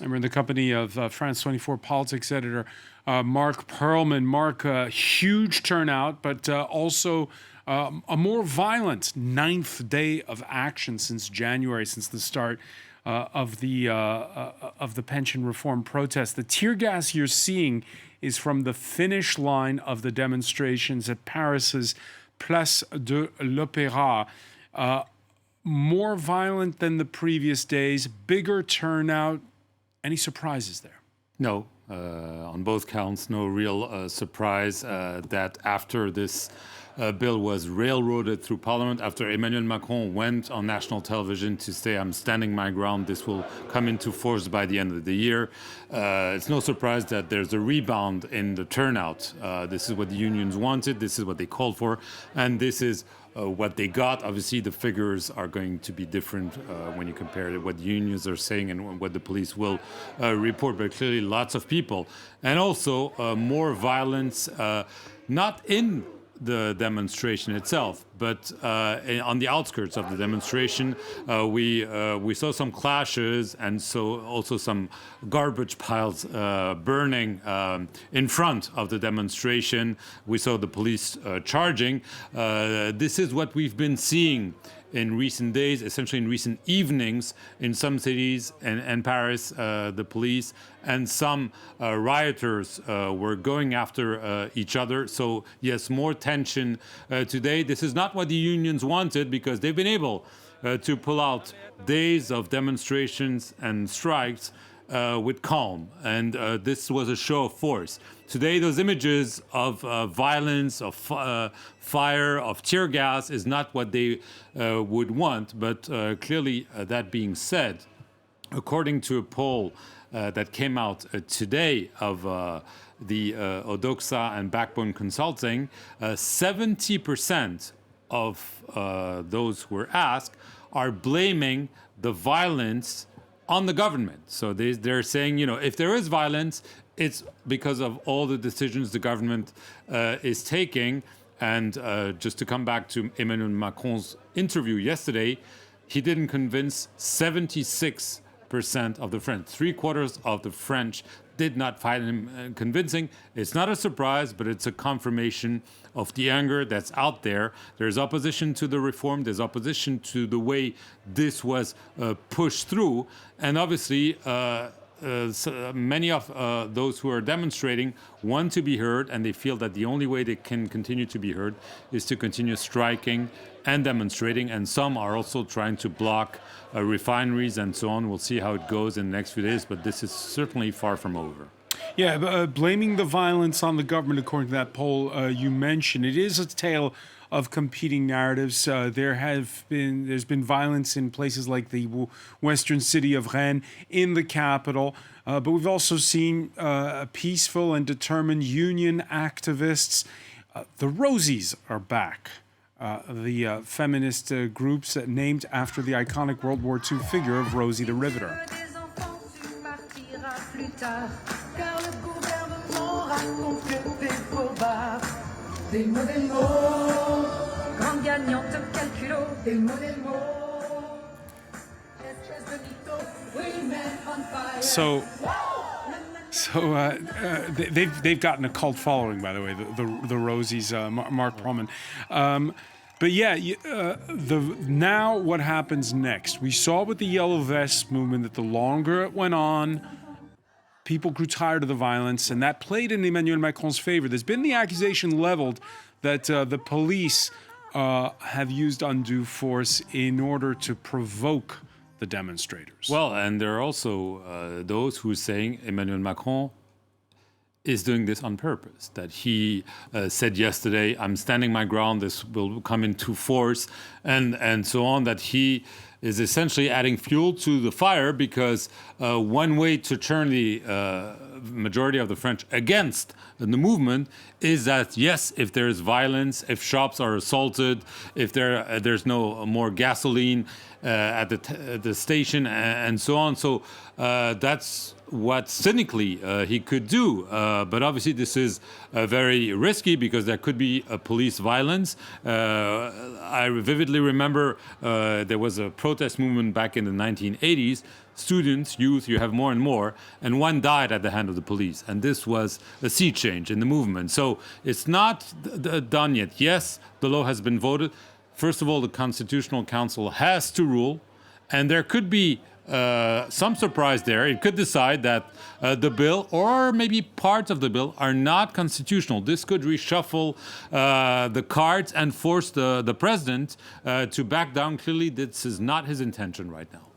And we're in the company of France 24 politics editor Marc Perelman. Marc, huge turnout, but also a more violent ninth day of action since January, since the start of the pension reform protest. The tear gas you're seeing is from the finish line of the demonstrations at Paris's Place de l'Opéra. More violent than the previous days, bigger turnout. Any surprises there? No, on both counts, no real surprise that after this bill was railroaded through Parliament, after Emmanuel Macron went on national television to say, I'm standing my ground, this will come into force by the end of the year. It's no surprise that there's a rebound in the turnout. This is what the unions wanted, this is what they called for, and this is what they got. Obviously, the figures are going to be different when you compare it, what the unions are saying and what the police will report, but clearly lots of people. And also more violence, not in the demonstration itself, but on the outskirts of the demonstration, we saw some clashes and so also some garbage piles burning in front of the demonstration. We saw the police charging. This is what we've been seeing in recent days, essentially in recent evenings, in some cities and Paris, the police and some rioters were going after each other. So yes, more tension today. This is not what the unions wanted because they've been able to pull out days of demonstrations and strikes with calm. And this was a show of force. Today, those images of violence, of fire, of tear gas is not what they would want. But clearly, that being said, according to a poll that came out today of the Odoxa and Backbone Consulting, 70% of those who were asked are blaming the violence on the government. So they're saying, if there is violence, it's because of all the decisions the government is taking. And just to come back to Emmanuel Macron's interview yesterday, he didn't convince 76% of the French. 3/4 of the French did not find him convincing. It's not a surprise, but it's a confirmation of the anger that's out there. There's opposition to the reform. There's opposition to the way this was pushed through. And obviously, many of those who are demonstrating want to be heard, and they feel that the only way they can continue to be heard is to continue striking and demonstrating. And some are also trying to block refineries and so on. We'll see how it goes in the next few days, but this is certainly far from over. Yeah, blaming the violence on the government, according to that poll you mentioned, it is a tale of competing narratives. There's been violence in places like the western city of Rennes, in the capital, but we've also seen peaceful and determined union activists. The Rosies are back. The feminist groups named after the iconic World War II figure of Rosie the Riveter. So they've gotten a cult following, by the way, the Rosies, Marc Perelman. But yeah, now what happens next? We saw with the Yellow Vest movement that the longer it went on, people grew tired of the violence, and that played in Emmanuel Macron's favor. There's been the accusation leveled that the police have used undue force in order to provoke the demonstrators. Well, and there are also those who are saying Emmanuel Macron is doing this on purpose, that he said yesterday, I'm standing my ground, this will come into force, and so on, that he is essentially adding fuel to the fire because one way to turn the majority of the French against the movement is that, yes, if there's violence, if shops are assaulted, if there's no more gasoline at the station and so on. So that's what cynically he could do. But obviously this is very risky because there could be a police violence. I vividly remember there was a protest movement back in the 1980s. Students, youth, you have more and more, and one died at the hand of the police. And this was a sea change in the movement. So it's not done yet. Yes, the law has been voted. First of all, the Constitutional Council has to rule, and there could be some surprise there. It could decide that the bill, or maybe parts of the bill, are not constitutional. This could reshuffle the cards and force the president to back down. Clearly, this is not his intention right now.